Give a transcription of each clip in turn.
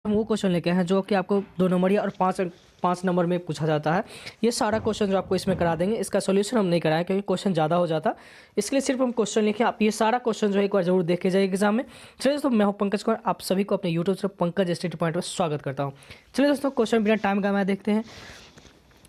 हम वो क्वेश्चन लेके आए हैं जो कि आपको 2 नंबर या और 5 नंबर में पूछा जाता है। ये सारा क्वेश्चन जो आपको इसमें करा देंगे, इसका सॉल्यूशन हम नहीं कराएं क्योंकि क्वेश्चन ज़्यादा हो जाता। इसके लिए सिर्फ हम क्वेश्चन लिखे, आप ये सारा क्वेश्चन जो है एक बार जरूर देख के जाइए एग्जाम में। चलिए दोस्तों, मैं हूं पंकज कुमार, आप सभी को अपने YouTube channel Pankaj study point पर स्वागत करता हूँ। चलिए दोस्तों, क्वेश्चन बिना टाइम गवाए देखते हैं।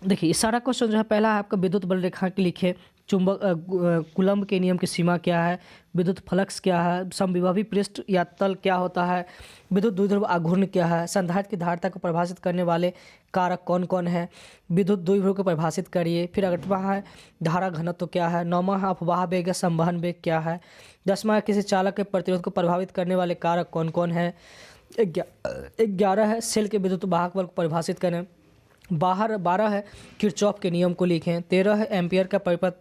देखिए, ये सारा क्वेश्चन जो है, पहला है आपका विद्युत बल रेखा के लिखे, कूलम्ब के नियम की सीमा क्या है, विद्युत फ्लक्स क्या है, समविभवी पृष्ठ या तल क्या होता है, विद्युत द्विध्रुव आघूर्ण क्या है, संधारित्र की धारिता को परिभाषित करने वाले कारक कौन कौन है, विद्युत द्विध्रुव को परिभाषित करिए। फिर 8वां है धारा घनत्व क्या है, 9वां है अपवाह वेग या संवहन वेग क्या है, 10वां है किसी चालक के प्रतिरोध को प्रभावित करने वाले कारक कौन कौन है, 11 है सेल के विद्युत वाहक बल को परिभाषित करें, 12 है किरचॉफ के नियम को लिखें, 13 है एम्पियर का परिपथ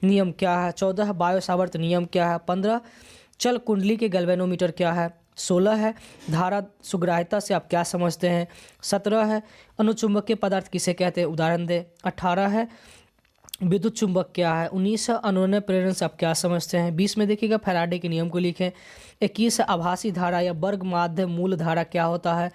नियम क्या है, 14 है बायो सावर्त नियम क्या है, 15 चल कुंडली के गैल्वेनोमीटर क्या है, 16 है धारा सुग्राह्यता से आप क्या समझते हैं, 17 है अनुचुंबकीय पदार्थ किसे कहते हैं, उदाहरण दे, 18 है विद्युत चुंबक क्या है, 19 है अनुरणय प्रेरण से आप क्या समझते हैं, 20 में देखिएगा फैराडे के नियम को लिखें, 21 है आभासी धारा या वर्ग माध्य मूल धारा क्या होता है,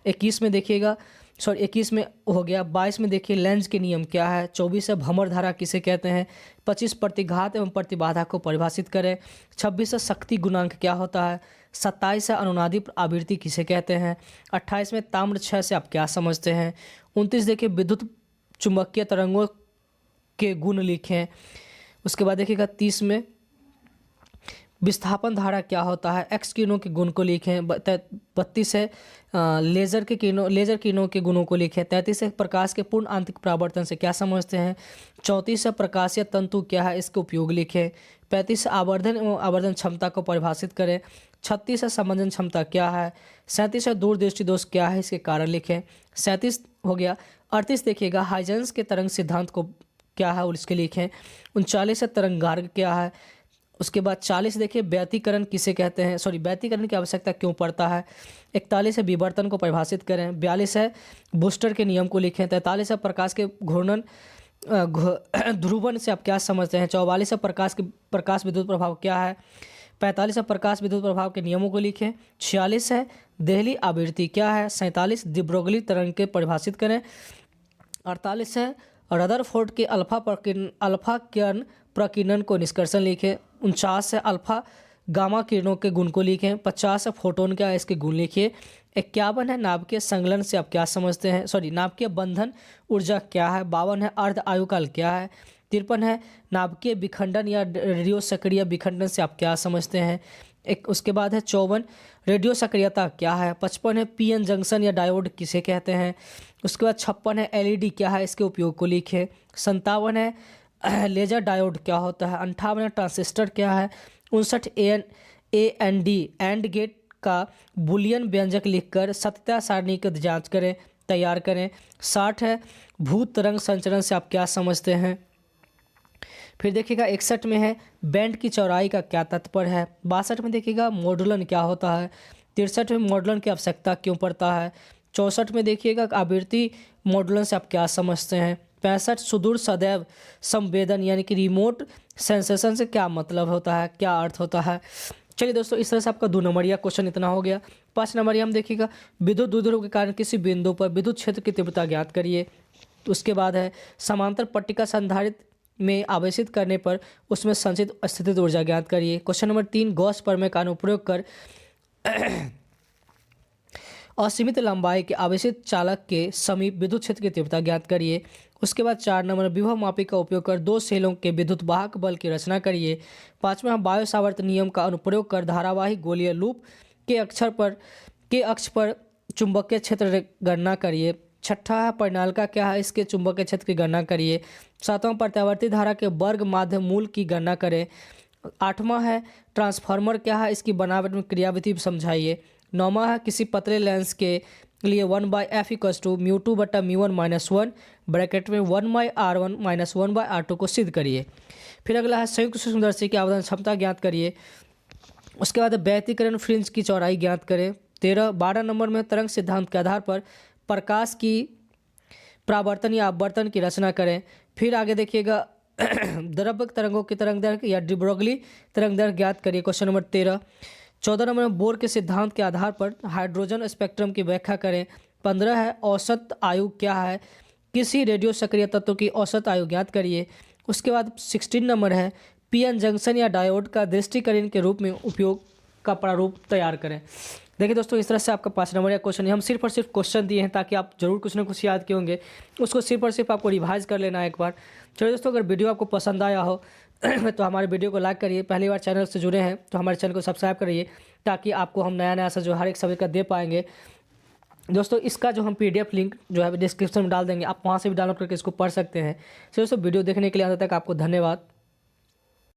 21 में देखिएगा 21 में हो गया, 22 में देखिए लेंज के नियम क्या है, 24 है भ्रमर धारा किसे कहते हैं, 25 प्रतिघात एवं प्रतिबाधा को परिभाषित करें, 26 है शक्ति गुणांक क्या होता है, 27 है अनुनादी आवृत्ति किसे कहते हैं, 28 में ताम्र क्षय से आप क्या समझते हैं, 29 देखिए विद्युत चुंबकीय तरंगों के गुण लिखें। उसके बाद देखिएगा 30 में विस्थापन धारा क्या होता है, एक्स किरणों के गुण को लिखें। 32 है लेजर किरणों के गुणों को लिखें। 33 है प्रकाश के पूर्ण आंतरिक परावर्तन से क्या समझते हैं। 34 है प्रकाशीय तंतु क्या है, इसके उपयोग लिखें। 35 आवर्धन एवं आवर्धन क्षमता को परिभाषित करें। 36 है समंजन क्षमता क्या है। 37 है दूरदृष्टि दोष क्या है, इसके कारण लिखें। 37 हो गया। 38 देखिएगा हाइजेंस के तरंग सिद्धांत को क्या है और इसके लिखें। 39 है तरंगार्ग क्या है। उसके बाद 40 देखिए व्यतिकरण किसे कहते हैं, व्यतिकरण की आवश्यकता क्यों पड़ता है। 41 है विवर्तन को परिभाषित करें। 42 है बूस्टर के नियम को लिखें। 43 है प्रकाश के घूर्णन ध्रुवन से आप क्या समझते हैं। 44 है प्रकाश विद्युत प्रभाव क्या है। 45 है प्रकाश विद्युत प्रभाव के नियमों को लिखें। 46 है देहली आवृत्ति क्या है। 47 दिब्रोगली तरंग के परिभाषित करें। 48 है रदरफोर्ड के अल्फा किरण प्रकीर्णन को निष्कर्षण लिखें। 49 है अल्फा गामा किरणों के गुण को लिखें। 50 है फोटोन क्या है, इसके गुण लिखिए। 51 है नाभिकीय संगलन से आप क्या समझते हैं, नाभिकीय बंधन ऊर्जा क्या है। 52 है अर्ध आयुकाल क्या है। 53 है नाभिकीय विखंडन या रेडियो सक्रिय विखंडन से आप क्या समझते हैं। उसके बाद है 54 रेडियो सक्रियता क्या है। 55 है पीएन जंक्शन या डायोड किसे कहते हैं। उसके बाद 56 है एलईडी क्या है, इसके उपयोग को लिखे। 57 है लेजर डायोड क्या होता है। 58 है ट्रांसिस्टर क्या है। 59 AND एंड गेट का बुलियन व्यंजक लिखकर सत्यता सारणी की जांच करें, तैयार करें। 60 है भूत तरंग संचरण से आप क्या समझते हैं। फिर देखिएगा 61 में है बैंड की चौड़ाई का क्या तात्पर्य है। 62 में देखिएगा मॉड्यूलन क्या होता है। 63 में मॉड्यूलन की आवश्यकता क्यों पड़ता है। 64 में देखिएगा आवृत्ति मॉड्यूलन से आप क्या समझते हैं। 65 सुदूर सदैव संवेदन यानी कि रिमोट सेंसेशन से क्या मतलब होता है, क्या अर्थ होता है। चलिए दोस्तों, इस तरह से आपका 2 नंबरिया क्वेश्चन इतना हो गया। 5 नंबरिया हम देखिएगा विद्युत द्विध्रुव के कारण किसी बिंदु पर विद्युत क्षेत्र की तीव्रता ज्ञात करिए। उसके बाद है समांतर पट्टिका संधारित्र में आवेशित करने पर उसमें संचित स्थितिज ऊर्जा ज्ञात करिए। क्वेश्चन नंबर 3 गॉस प्रमेय का अनुप्रयोग कर असीमित लंबाई के आवेशित चालक के समीप विद्युत क्षेत्र की तीव्रता ज्ञात करिए। उसके बाद 4 नंबर विभव मापी का उपयोग कर 2 सेलों के विद्युत वाहक बल की रचना करिए। 5वां बायो सावर्त नियम का अनुप्रयोग कर धारावाही गोलीय लूप के अक्ष पर चुंबकीय क्षेत्र गणना करिए। 6ठा है परिनालिका क्या है, इसके चुंबकीय क्षेत्र की गणना करिए। 7वां प्रत्यावर्ती धारा के वर्ग माध्य मूल की गणना करें। 8वां है ट्रांसफार्मर क्या है, इसकी बनावट में क्रियाविधि समझाइए। 9वां है किसी पतले लेंस के लिए 1/f = μ2/μ1 - 1 ब्रैकेट में 1/r1 - 1/r2 को सिद्ध करिए। फिर अगला है संयुक्त सूक्ष्मदर्शी की आवेदन क्षमता ज्ञात करिए। उसके बाद व्यतिकरण फ्रिंज की चौड़ाई ज्ञात करें। 12 नंबर में तरंग सिद्धांत के आधार पर प्रकाश की परावर्तन या अपवर्तन की रचना करें। फिर आगे देखिएगा द्रव्य तरंगों की तरंग दैर्घ्य या डिब्रोगली तरंग दैर्घ्य ज्ञात करिए। क्वेश्चन नंबर 13 14 नंबर में बोर के सिद्धांत के आधार पर हाइड्रोजन स्पेक्ट्रम की व्याख्या करें। 15 है औसत आयु क्या है, किसी रेडियो सक्रिय तत्व की औसत आयु ज्ञात करिए। उसके बाद 16 नंबर है पीएन जंक्शन या डायोड का दृष्टिकरण के रूप में उपयोग का प्रारूप तैयार करें। देखिए दोस्तों, इस तरह से आपका 5 नंबर का क्वेश्चन है। हम सिर्फ और सिर्फ क्वेश्चन दिए हैं ताकि आप जरूर कुछ ना कुछ याद किए होंगे, उसको सिर्फ और सिर्फ आपको रिवाइज कर लेना है एक बार। चलिए दोस्तों, अगर वीडियो आपको पसंद आया हो तो हमारे वीडियो को लाइक करिए। पहली बार चैनल से जुड़े हैं तो हमारे चैनल को सब्सक्राइब करिए ताकि आपको हम नया नया सा जो हर एक सब्जेक्ट का दे पाएंगे। दोस्तों, इसका जो हम पीडीएफ लिंक जो है डिस्क्रिप्शन में डाल देंगे, आप वहाँ से भी डाउनलोड करके इसको पढ़ सकते हैं। चलिए दोस्तों, वीडियो देखने के लिए अंत तक आपको धन्यवाद।